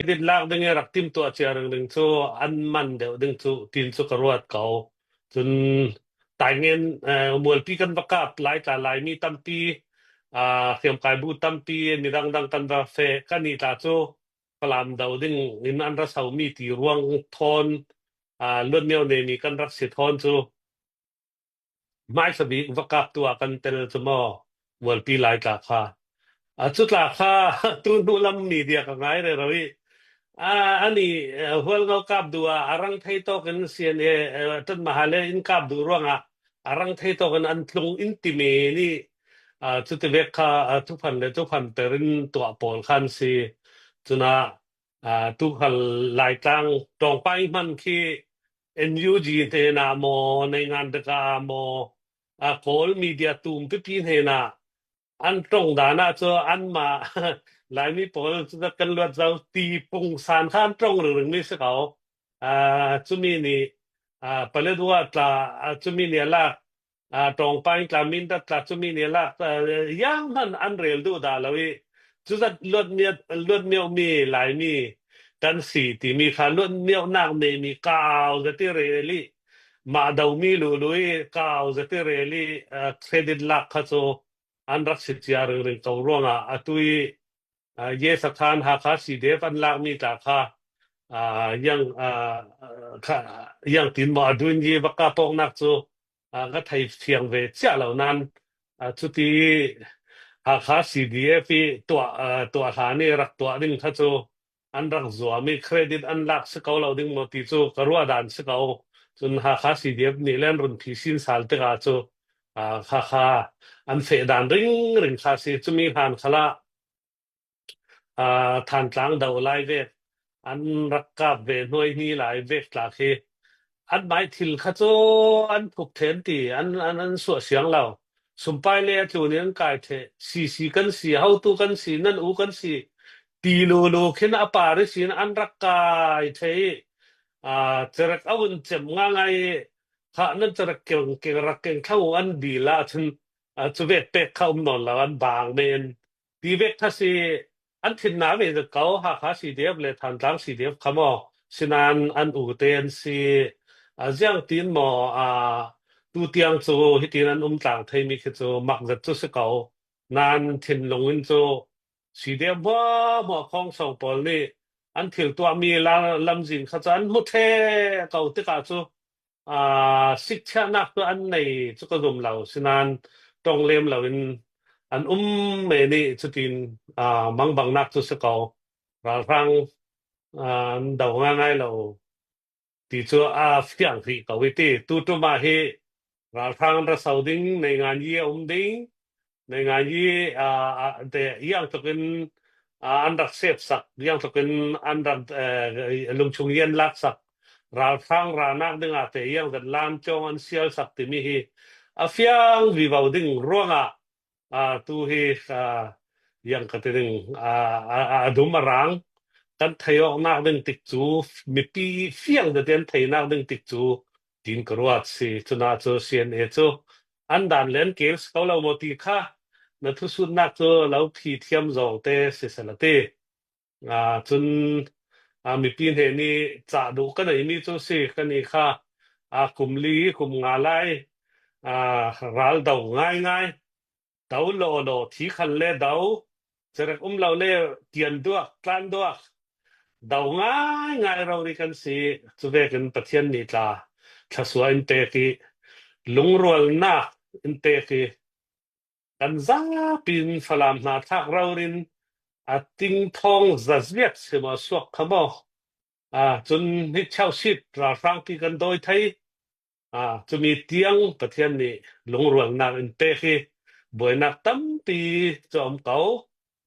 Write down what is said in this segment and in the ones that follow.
ดินลากดึงรักติมตัวเชียร์ดึงสู้อันมันเดี๋ยวดึงสู้ทีนสู้กระรวดเขาจนตายเงินมวลปีกันประกาศหลายต่อหลายมีตั้มปีเขียมกายบูตั้มปีมีดังกันราเฟกันนี่ตาสู้พลามเดาดึงอินอันรัสเอามีตีรวงทอนเลือดเมียวเนี่ยมีกันรักสิทอนสู้ไม่สบิประกาศตัวกันเตลสมอมวลปีหลายกาค่ะสุดละค่ะตุนดูลำมีเดียกันไงเลยเราอีอันนี้หัวเรากับดูarangไทยโตกันเสียนต้นมหาเลยอินกับดูร่วงarangไทยโตกันอันตรงอินติเมนี่จุดเวกค่ะทุกพันเปรินตัวปอลคันซีจุนะทุกพันหลายตังตรงไปมันคือ NUG เทนาโมในงานตะกาโมโคลมีเดียตูมพินเฮนาอันตรงดานะจะอันมาหลายมีปอลจะกันลวดเราตีปงสารข้ามตรงหรือนี่สิเขาจุมีนี่ไปเลยดูว่าจุมีเนี่ยละตรงไปกลามินตัดจุมีเนี่ยละยังมันอันเร็วดูดาเลยจุดลวดเมียมีหลายมีกันสีที่มีขาลวดเมียนักเนมีกาวจะที่เรลี่มาดาวมีลุยกาวจะที่เรลี่เครดิตลักเขาโซอันรักสิทธิ์ยาเรื่องตัวร่วงตุยเยสถานหาคาสีเดฟันลักมีตาค่ะยังตินมาดุนยีบักกาปองนักโซก็ไทยเทียงเวเจ้าเหล่านั้นชุดที่หาคาสีเดฟีตัวหานี่รักตัวดึงเขาโซอันรักจัวมีเครดิตอันลักสกาวเราดึงมติโซกรัวดันสกาวจนหาคาสีเดฟนี่เล่นรุนที่สินสัลตกาโซค่ะอันเฟดานริงคาสีจุมีผ่านขละทานกลางดาวไลเวกอันรักกับเวหน่วยนี้หลายเวกหลักคืออันหมายถึงข้าโจอันถูกเทนตีอันสวดเสียงเราสุมไปเลยจูเนียนกายเทสีกันสีเฮาตูกันสีนั่นอูกันสีตีโลขึ้นอปาริสินอันรักกายเทจะรักเอาวันเจ็บง่ายข้านั่นจะรักเก่งรักเก่งเข้าอันดีละถึงจะเวทเป็กเข้านอนแล้วอันบางเมนดีเวกทัศอันที่น้าเวทเขาหาคาสีเดียบเลยทานตั้งสีเดียบขโมสินันอันอูเตนสียังตีนหมอตูเตียงโซฮิตีนันต่างไทยมีคือโซมักจะจุสเขานานทิ้งลงอินโซสีเดียบว่าหมอของสองปอลนี่อันที่ตัวมีลำจินขจันมุเทเขาติกาโซสิทธานักตัวอันในจุกรุมเราสินันตรงเลียมเราเป็นอันเมนี่จุดินมังบังนักจุสเขาเราฟังดาวง่ายเราที่ชัวเฟียงที่เขาวิธีตัวมาให้เราฟังเราสาวดิ้งในงานยี่ดิ้งในงานยี่แต่ยังต้องเป็นอันดับเซฟสักยังต้องเป็นอันดับลงชงเย็นลักสักเราฟังเรานักดึงแต่ยังจะลานจงอันเสียสักที่มีให้เฟียงวิวดิ้งร่วงตัวให้ยังก็ถึงดูมารังกันไทยออกนักดึงติดจูมีปีเฟียงเดินไทยนักดึงติดจูดินกรัวสิจุนาโจเซียนโจอันดันเล่นเกมส์เขาเราโมติค่ะนัทุสุนักโจเราพีเทียมจองเตสิสละเตจนมีปีนเฮนี่จ่าดูกันไหนมีโจสิกันนี่ค่ะคุมลีคุมงาไลรัลดาวง่ายดาวโลที่ขันเล่ดาวจะเรียกเราเล่เตียนด้วยกลันด้วยดาวง่ายเราเรียกันสิจะเวกันประเทศนี้จ้าถ้าสวยอินเตกีลุงรัวน่าอินเตกีกันจ้าปีนฝรั่งนาทักเราเรียนติงทองจัดเวียดเสมาสวกขโมจนนิชาวชิดราฟังที่กันโดยไทยจะมีเตียงประเทศนี้ลุงรัวน่าอินเตกีบ่อยนักตั้มปีจอมเก่า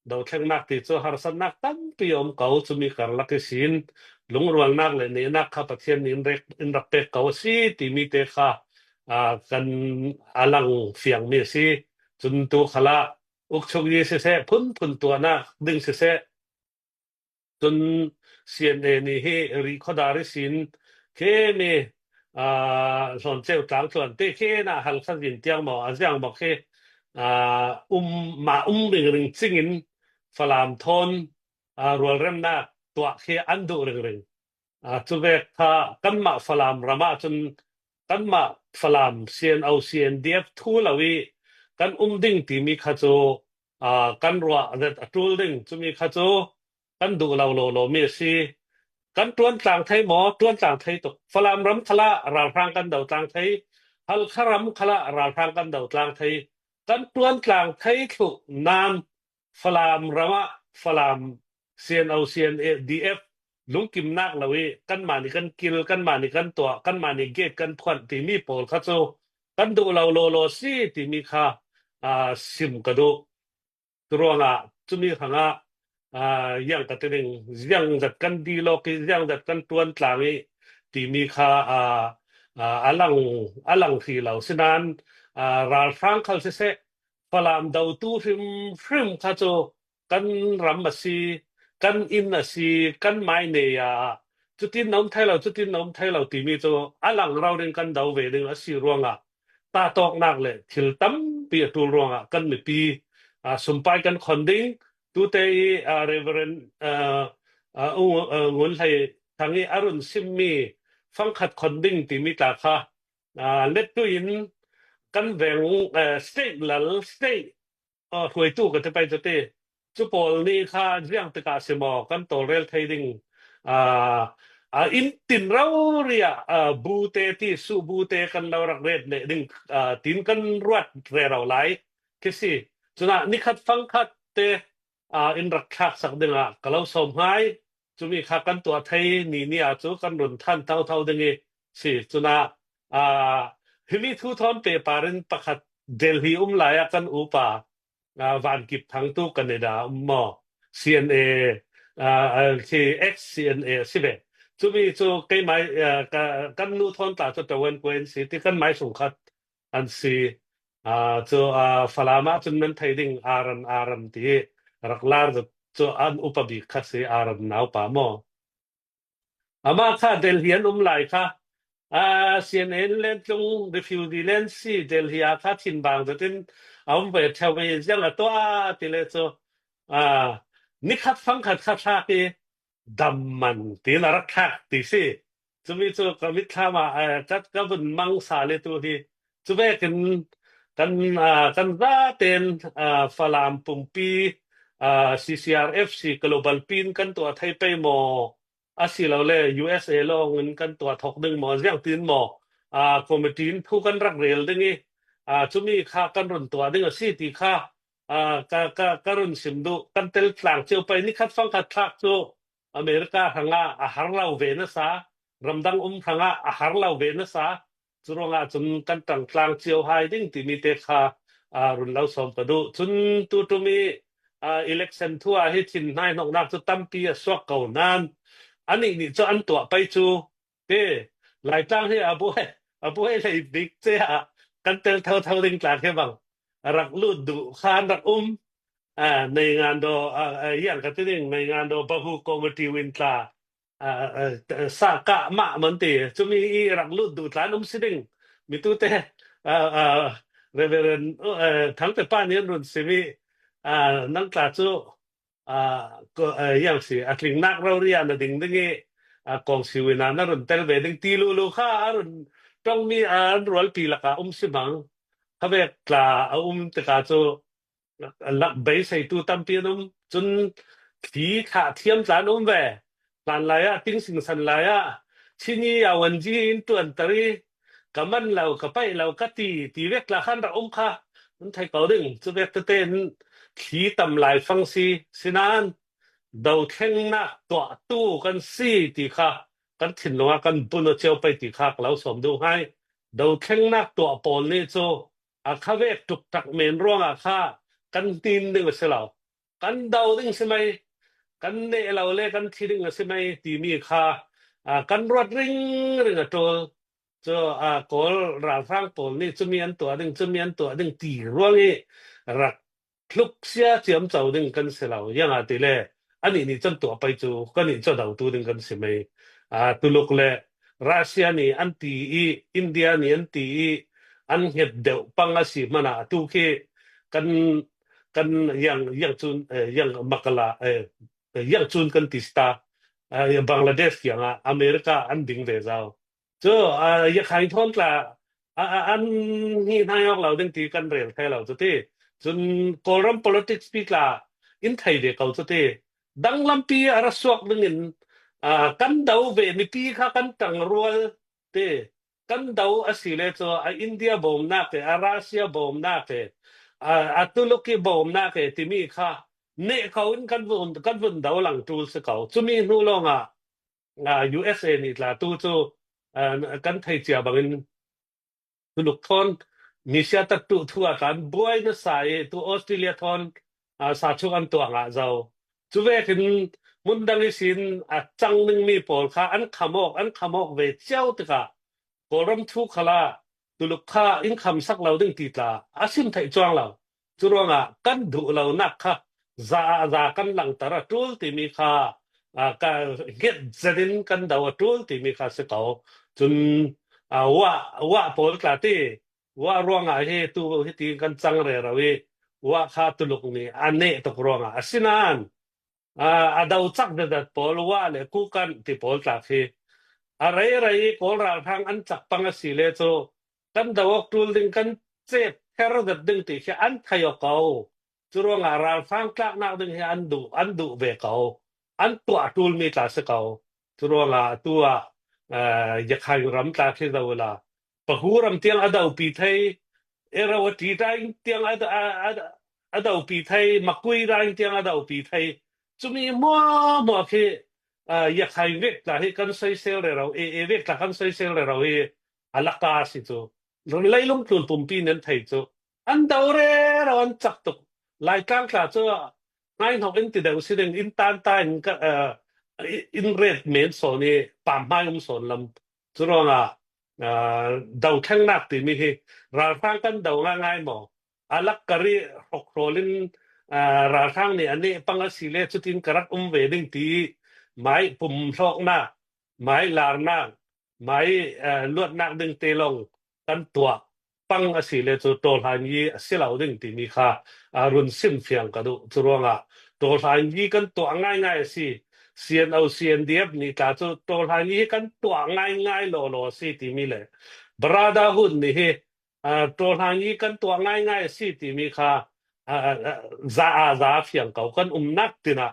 ดาวแข่งนักที่จะหาสนักตั้มปีอมเก่าจะมีการลักษิณลุงรวงนักเลยนี่นักข้าประเทศนี้อินรักเป็กเก่าสิที่มีเตค่ะกันอลังเสียงมีสิจนตัวขละอุกชกยีเสพุ่นตัวนักดึงเสจนเสียนนี่ให้รีคอดาริสินเคมีส่วนเจ้าต่างส่วนเตเคนะฮัลขัดินเตียงหมออาจารย์บอกเคมาเรื่องจริงฝรั่งทนรัวเริ่มนัก ตัวเคอันดูเริงๆจุเวกค่ะกันมาฟลามรามาจนกันมาฟลามเซียนเอาเซียนเดียบทูลาวีกันดิ่งที่มีขจกันรัวเด็ดทูลดิ่งจะมีขจกันดูเราโลเมซีกันตวนต่างไทยหมอตวนต่างไทยตกฟลามรำทละราพรางกันเดาต่างไทยฮัลคารำคละราพรางกันเดาต่างไทยกันตวนต่างไทยถูกนามฟลามรามะฟลามเซียนเอาเซียนดีเอฟลุงกิมนักละเวกันมานี่กันกิลกันมานี่กันตัวกันมานี่เกตกันพวนที่มีโปลคัโซกันดูเราโลซีที่มีค่าซิมกระดูตัวงจุมีขังยังกระติงยังจัดกันดีโลกยังจัดกันตวนกลางที่มีค่าอลังที่เราสินานราฟรังคัลเซฟลามดาวตูฟิมข้าโจกันรัมบัสีกันอินนาสีกันไม่เนียจุดที่น้ำไทยเราที่มีโจอลังเราเรียนกันดาวเวดึงอาศิรวงตาตอกนักเลยทิลตั้มปีตูรวงกันไม่ปีสมไปกันคนดิ้งตุเตยเรเวรนงุนไทยทางนี้อรุณซิมมีฟังขัดคนดิ้งที่มีตาค่ะเล็ดตัวอินกันแหวงสเตทหลังสเตทถวยตู้กันจะไปจะเตจุปอลนี่ค่ะเรื่องตะกาเสมอกันตัวเรลไทยดิ้งอินตินเราเรียบูเตที่สูบูเตกันเรารักเรดเนี่ยดิ้งตินกันรวดเรเราไหลคิดสิจุน่ะนี่ขัดฟังขัดเตอินรักขักสักดึงก็เราสมหายจุมีขัดกันตัวไทยนี่จุกันรุนท่านเท่าดึงสิจุน่ะฮิลิทูทอนเปปารินประคัดเดลฮีลายกันอุปวันกิบทั้งตู้กันเนดาหมอ CNA ที่ XCNA สิเบจุมีจุใกล้ไม้กันนูทอนตาจุตะวันกวนสิที่กันไม้สงคัดอันสิจุฟลามาจุนั้นไทยดิ้งอารันที่รักลาร์จุอันอุปบิคัสอารันนาวปาหมอมาค่ะเดลฮีนลายค่ะCNN เล่นตรง refugee เล่นสิเดลฮีอาคาทินบางจะเป็นเอาไปเที่ยวไปยังละตัวที่เลโซนี่ขัดฟังขัดที่ดำมันที่น่ารักที่สิจะมีตัวกมิตรมาจัดกับมังสาเลตัวที่จะไปกันซาเต็นฟลามปุ่มปีCCRFC Global Pin กันตัวไทยไปหมอสิเราเลย USA ลองเงินกันตัวทอกดึงหมอเรื่องตื่นหมอคอมมิตี้ผู้กันรักเรลดึงนี้จุมีค่ากันรุนตัวดึงสิที่ค่าก็รุนสิมดูกันเตลกลางเจียวไปนี่คัดฟังคัดทักโจอเมริกาหังอาหารเราเวนัสรำดังหังอาหารเราเวนัสจุรงจนกันต่างกลางเจียวไฮดิ้งที่มีเตค่ารุนเราสมปดูจนตุมีelection ทั่วให้ทินนายนอกนักจะตั้มปีสวกเก่านานอันนี้นี่จะอันตัวไปจูหลายตั้งให้อาบุให้เลยดิกเจ้ากันเตลเท่าดึงกลางแค่บังรักลุดดุขานรักในงานโดอย่างกันที่หนึ่งในงานโดบาฮูคอมมิตี้วินตาสากะมะมันตีจะมีรักลุดดุฐานสิดึงมีตัวเตเรเวเรนทั้งแต่ป้านี้รุ่นสิมีนังกลาจูก็อย่างสิอักลิงนักเราเรียนดิ่งดึงกองสิวินานารุ่นเตลเวดึงตีลูค่ารุ่นต้องมีรัวปีละกะสิบังถ้าเวกลาตะกาจูลักใบใส่ตู้ตั้มปีนุ่มจนทีขาเทียมจานเวหลานลายติ้งสิงสันลายที่นี่วันจีนตัวอันตรีกับมันเรากับไปเราก็ตีเวกลาขันเราค่ะมันไทยเก่าดึงจะเวกเต้นทีตำลายฟังซีสินานดาวแข่งนักตัวตู้กันซีตีค่ะกันถิ่นลงกันบุญเจียวไปตีค่ะเราสมดูให้ดาวแข่งนักตัวปนนี่โจข้าเวกจุกตักเมนร่วงค่ะกันตีนดึงเสียแล้วกันดาวดึงใช่ไหมกันเนี่ยเราเล่กันทีดึงใช่ไหมตีมีค่ะกันรวดริงตัวกอลราฟังปนนี่จะมีอันตัวดึงตีร่วงนี่รักลุกเสียเจียมเจ้าดึงกันเสียแล้วยังตีเล่อันนี้นี่จนตัวไปจูก็นี่เจ้าดาวตัวดึงกันใช่ไหมตุลุกเล่รัสเซียนี่อันตีอินเดียนี่อันตีอันเหตุเดียวปังอาศิมันตุกกันยังจุนยังมักลายังจุนกันติสตา บังกลาเทศอย่างอเมริกาอันดิ่งเวเจ้าจ้อยากให้ทอนกละอันนี้นายกเราดึงตีกันเรียนไทยเราจุดที่จนกอลัม politics ปีกละอินไทยเด็กเขาจุดที่ดังลำปีอารัสวกดึงอินกันดาวเวมีปีค่ะกันตังรัวเตกันดาวอาศัยเลยจ้าอินเดียบ่มนักเตอารัสเซียบ่มนักเตตุรกีบ่มนักเตที่มีค่ะเนี่ยเขาอินกันวุ่นดาวหลังจูสเขาจะมีนู่นลงUSA นี่ละตู้จูกันไทยเจียบางอินตุลุกทอนมีเสียตัดตุทัวกันบวยนสายตัวออสเตรเลียทอนสาธุกันตัวเจ้าจูเวกินมุนดังอิสินจังนึงมีปอลค่ะอันขมอกเวเจ้าตึกกอรัมทุกขลาตุลุกข้าอินคำสักเราดึงติดละอาศิมไทยจวงเราจุรวงกันดูเรานักค่ะซากันหลังตระตูลที่มีค่ะก็เก็ดจะดินกันดาวตูลที่มีค่ะสกาวจนว่าปอลกลาที่ว่ารวงเฮตุเฮตีกันจังเรเราเวว่าข้าตุลุกนี่อันเนตกรวงอาศินันดาวจักเด็ดปอลว่าเลยคู่กันที่ปอลกลาที่อะไรปอลราทางอันจักปังสิเลโซกันดาวตูลดึงกันเจ็บแค่ระดับดึงที่แค่อันไทยเขาจุรวงราทางกลางนักดึงให้อันดูเบเขาอันตัวตูลมีตาสเขาจุรวงตัวอยากให้รำตาที่ดาวละปะหูรำเตียงอดาวปีไทยเราว่าที่ได้เตียงอดาวปีไทยมักคุยได้เตียงอดาวปีไทยจะมีมัวคืออยากให้เวกตาให้กันใส่เซลเลยเราเวกตากันใส่เซลเลยเราอลักกาสิจูไล่ลงทุนปุ่มปีนั้นไทยจูอันดาวเร่เราอันจักตุกไล่กลางกลาจูง่ายหนอกอินติเดวสิเดงอินตันตาอินเรดเมนโซนี่ป่ามไม้โซนลำจุรองดาวแข้งนักตีมีราทางกันดาวง่ายหมออลักกะรีหกโรลินราทางนี่อันนี้ปังสิเลจุดินกรักเวดิงตีไม้ปุ่มโชกหน้าไม้ลารหน้าไม้ลวดนักดึงเตลงกันตัวปังสิเลจุโตทานีสิเหล่าดึงตีมีค่ะรุนซิมเฟียงกระดูจุรองโตทานีกันตัวง่ายสิเซียนเอาเซียนเดียบนี่กาจุโตทานีกันตัวง่ายโลสิตีมีเลยบราดาหุ่นนี่โตทานีกันตัวง่ายสิตีมีค่ะซาเฟียงเขากันนักตินะ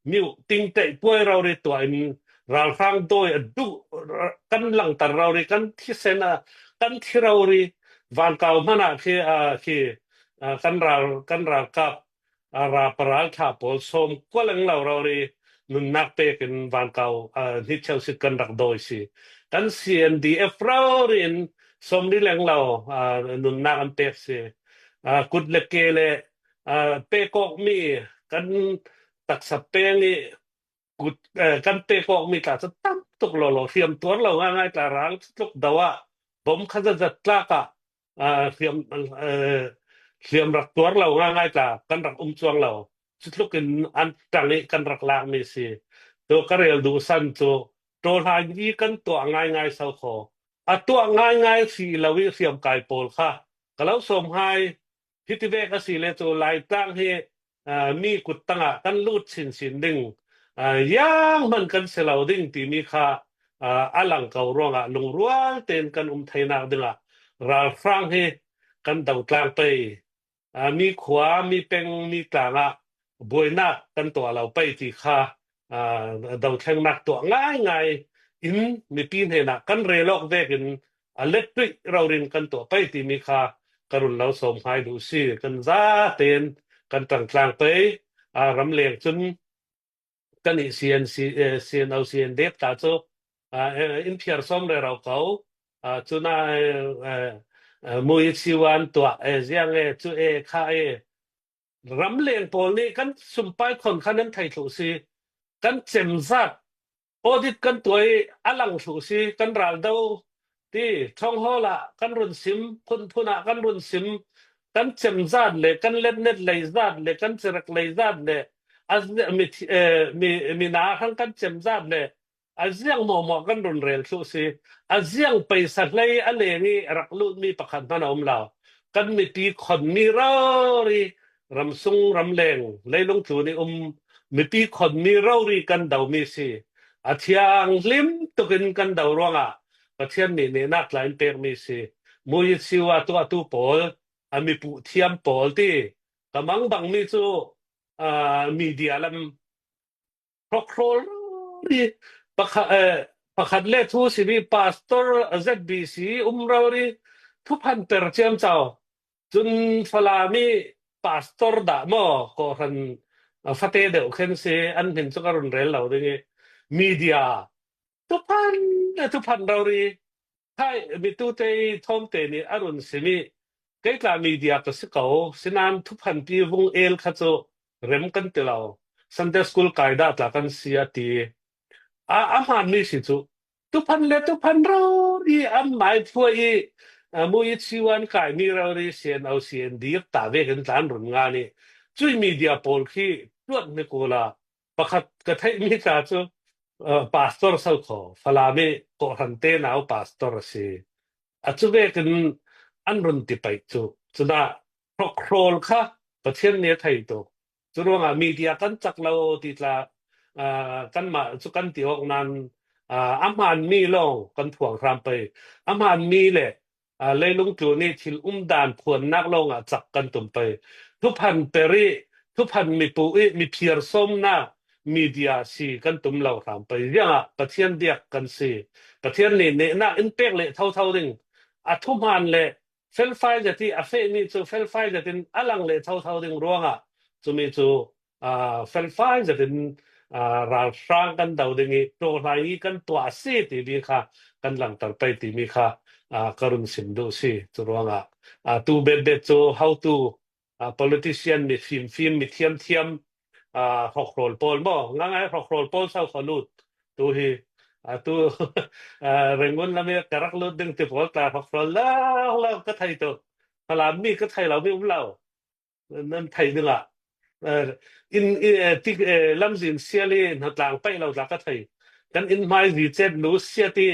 มิวติงเตะป่วยเราเรตัวอินเราฟังโดยดูกันหลังแต่เราเรกันที่เซนะกันที่เราเรวันเก่ามันคือกันเรากับราปราลท่าปอลสมก็หลังเราเรนุนนักเตะกันวันเก่าที่เชลซีกันรักโดยสิกันเซียนดีเอฟเราเรนสมดีหลังเรานุนนักอันเตะสิกุดเล็กเกเลเปกอกมีกันตักสเปนี่กุดกันเปกอกมีกาจะตั้งตุกหล่อเทียมตัวเราง่ายๆแต่ร้างตุกดาวะผมข้าจะจัดลากะเทียมรักตัวเราง่ายๆแต่กันรักจวงเราสุดลูกกินอันต่างนี้กันรักลางมีสิตัวก็เรียลดูสั้นตัวทางนี้กันตัวง่ายๆเสาขอตัวง่ายๆสิเราวิเทียมกายโปลค่ะก็แล้วสมให้พิธีเวกสิเลตัวลายตั้งให้มีกุดตั้งกันลูดสินดึงยังมันกันเสลาดึงที่มีค่าอลังเการงลงรัวเต็นกันไทยนาดึงราฟังให้กันดาวกลางไปมีขวามีเป็งมีกลางบวยนักกันตัวเราไปที่ค่าดาวแข่งนักตัวง่ายอินมีปีนเห็นกันเรลอกเวกินเล็กด้วยเราเรียนกันตัวไปที่มีค่ากรุณเราสมหายดูสิกันซาเต็นกันต่างกลางไปรำเลียงจนกันอีเซียนเอาเซียนเด็บตาโจอินเพียร์ซอมเลยเราเขาจนมวยชิวันตัวเสียงจูข้ารำเลียงโพลนี่กันสุมไปคนขันนั้นไทยถูสิกันเจมซัดโอดิตกันตัวอลังถูสิกันรัลดาวที่ท่องฮอละกันรุนซิมคนทุนะกันรุนซิมกันเจมซัดเลยกันเล่นเน็ตเลยซัดเลยกันเจรักเลยซัดเลยมีนาทั้งกันเจมซัดเลยเสียงหมอกันรุนเร็วถูสิเสียงไปสัตว์เลยอะไรนี่รักลูกมีประคันพนอมเรากันมีปีคนมีเรารีรำซุงรำแรงเลยลงตัวนี่มีปีคนมีเรารีกันดาวมีสิ อาเทียงลิมตุกินกันดาวรวงประเทศนี้เนี่ยนักหลายเปรมีสิมุยสิว่าตัวตุปอลมีผู้เทียมปอลที่กำลังบังมีจูมีเดียลำ prokurori pakadle thu sibi pastor ZBC umrauri thupan perchem chao chun falami pastor da mo ko ran fate de khen se an hin chukarun rel lo de media thupan rauri thai mi tu te thom te ni arun simi cái là media ka sikao sinan thupan pi vung el kha cho rem kan te lao Sunday school kaida tla kan sia ti man mi si chu tu pan ro i mai phua i mu i chiwan kai mi ro ri sian au sian di ta ve kan tan run nga ni chui media pol khi tuat ne ko la pakhat ka thai mi ta chu pastor sal kho falame ko han te nau pastor si chu ve kan an run ti pai chu na prokrol kha pathian ne thai to chu ronga media kan chak lo ti tla kan ma chu kan ti ok nan man mi long kan thuang ram pe man mi le le lung tu ni thil dan phun nak long chak kan tum pe tu phan peri tu phan mi pu mi phiar som na media si kan tum lo ram pe ya pathian diak kan si pathian ni ne na in pek le thau ding thu man le fel fileจะที่เฟนี่จูfel fileจะเป็นอลังเลยเท่าดึงร่วงจูมีจูfel fileจะเป็นราสร้างกันดาวดึงตัวไหนกันตัวสีที่มีค่ะกันหลังต่อไปที่มีค่ะกรุณสิมดูสิจูร่วงตูเบ็ดจู how to politician มีฟิล์มมีเทียมหกโรลโพลบ่งั้นไงหกโรลโพลเศร้าขลุดตูฮีtu rengun la me karak lo ding te pol ta fa la ka thai to pala mi ka thai lo mi lo nan thai ding in ti lam zin siali na tlang pai lo la ka thai kan in mai ri chen nu sia ti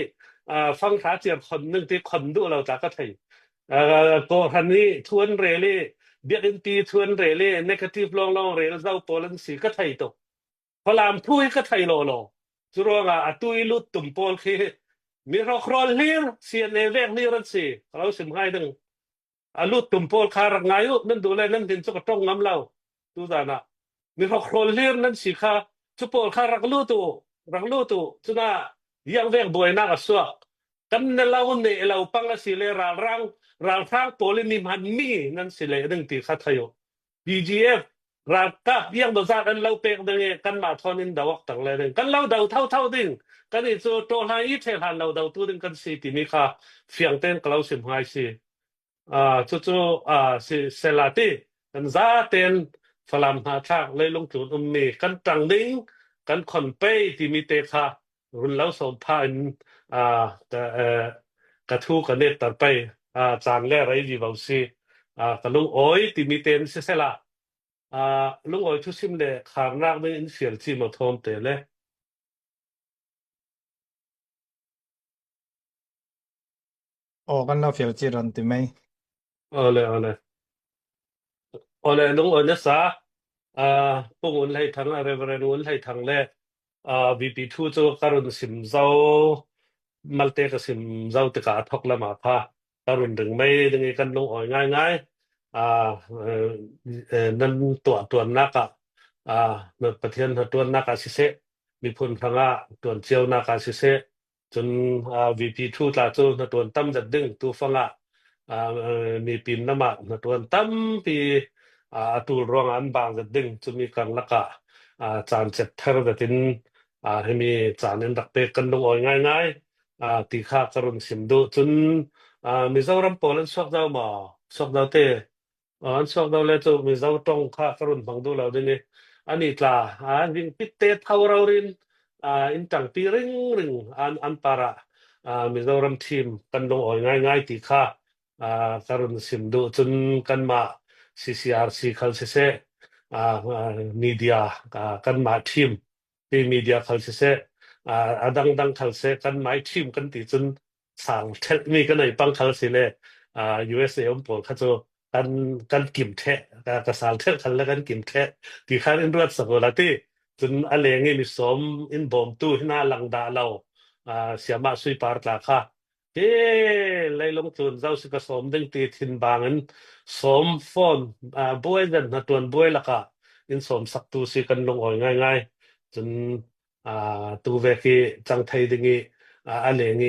fang tha chiam khonนึงti khon du lo ta ka thai ko han ni thuan re le biak in ti thuan re le negative long re zau polan si ka thai to pala am thui ka thai lo Suronga atui lut tumpol khi mi rokrol hir sian evek ni ran si kalau sim ngai deng alut tumpol khar ngayu nan dule nan din chok tong ngam lau tu dana mi rokrol hir nan si kha chupol khar raklu tu chuna yang vek boy na ka suak kan na lau ne lau pang si le rang polini man mi nan si le deng ti kha thayo BGF rakap yang dosa kan lau pek deng kan ma thonin dawak tang le deng kan lau dau thau ding kan i chu to lai i the han lau dau tu ding kan si ti mi kha fiang ten kalau sim hai si chu si selati kan za ten falam ha thak le lung tu mi kan tang ding kan khon pe ti mi te kha run lau som pha in ka thu ka net tar pe chang le rai ji bau si ka lung oi ti mi ten se sela lung oi thu sim le khar nak me in fiel chi ma thom te leกันเราเฟียวจีรันติไหมole lung oi na sa pung un lai thang reverend un lai thang le VP2 chu karun sim zau malte ka sim zau te ka thok la ma pha karun ding mai ding kan lung oi ngai nanตัวนักนประเทศตัวนักสิเสมีผลทางตัวเจียวนักสิเสจนVP2 ตาจูตัวตั้มจะดึงตัวฟังมีปีนน้ำตัวตั้มปีตัวรองอันบางจะดึงจนมีกังลักจานเจ็ดเท่าจะตินให้มีจานนั้นดักเปกันลงอ่อยง่ายตีข้ากรุณสิมดูจนมีเจ้ารำปอลันชอกเจ้ามาชอกเจ้าเตอันชอบเราเลยจูมีเจ้าตรงค่ากรุณบังดูเราด้วยนี่อันนี้ตลาวิ่งปิดเตะเท่าเราเรียนอินจังปีริงอันปาระมีเจ้ารำทีมกันลงอ่อยง่ายตีข้ากรุณสิมดูจนกันมา CCRC คัลเซเซมีเดียกันมาทีมที่มีเดียคัลเซเซดังคัลเซกันมาทีมกันตีจนสั่งเทมีกันในปังคัลเซเลUSA ผมบอกเขาจะกันกิมเทะกระสานเทะกันแล้วกันกิมเทะที่ข้าเรียนรัฐสกุลที่ จนอเลงมีสมอินบอมตู้หน้าหลังดาเราเสียมาสุยปาร์ตลาค่ะเฮ้เลยลงทุนเจ้าสิกสมดึงตีทินบางนสมฟอนบวยดันนัตวนบวยละค่ะอินสมสักตูสิกันลงอ่อยง่ายๆจนอ่าตูเวกีจังไทยดึงีอเลง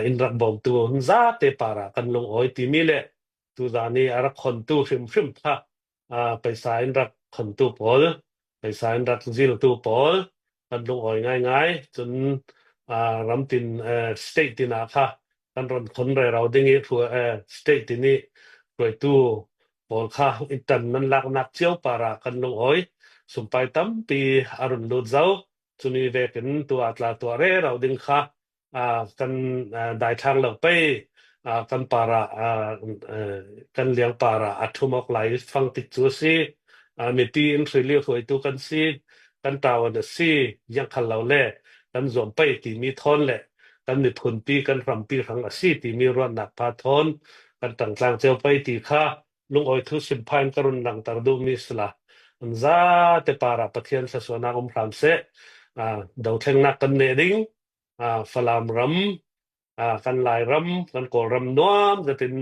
อินรักบอมตู้หุ่นซาเตปาระกันลงอ่อยตีมีเลตูดานีอารักคนตู้ฟิมค่ะไปสายอินรักคนตู้ปอลไปสายรัฐซิลตูปอลกันลงอ่อยง่ายๆจนรำตินสเตทตินาค่ะกันรอนคนเราดึงผัวสเตทตินี้รวยตู้ปอลค่ะอิตันนั้นลักนักเจียวปาระกันลงอ่อยสุมไปตั้มปีอารุณลูดเจ้าจุนีเวกินตัวอัตลาตัวเร่เราดึงค่ะกันได้ทางเราไปกันปาระกันเลี้ยงปาระอัตุมอกไหลฟังติดจูซีมีตีอินทรีเลียหวยตุกันซีกันตาวันซียังขันเราแล่กันสวมไปที่มีทอนแหละกันมีผลปีกันรำปีขังอซีที่มีรวนหนักพาทอนกันต่างกลางเจ้าไปที่ข้าลุงอ้อยทุสิมพายกรุณหลังตรดูมิสละอันซาเตปาระปะเทียนสสวนาอมพรามเสดาวเทงนักกันเนดิงฟลามรำกันลายรำกันโกรำน้อมจะเป็น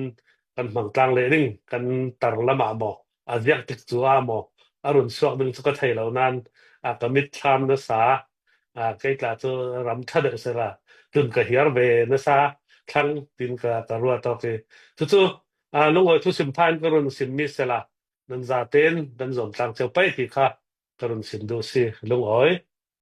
กันบางกลางเลดิงกันตรละมาบอกอาเซียติกจัวหมอกอรุณสวัสดิ์สุขไทยเหล่านั้นกมิตรทามนสาใกล้กลาตัวรำทัดเสระจนกระเหียรเวนสาทั้งตินกะตรัวตอเคทุลุงอ้อยทุสิมพานกรุณสิมมิสละนันซาเตนดันสมตังเจ้าไปที่ค่ะกรุณสิมดูสิลุงอ้อย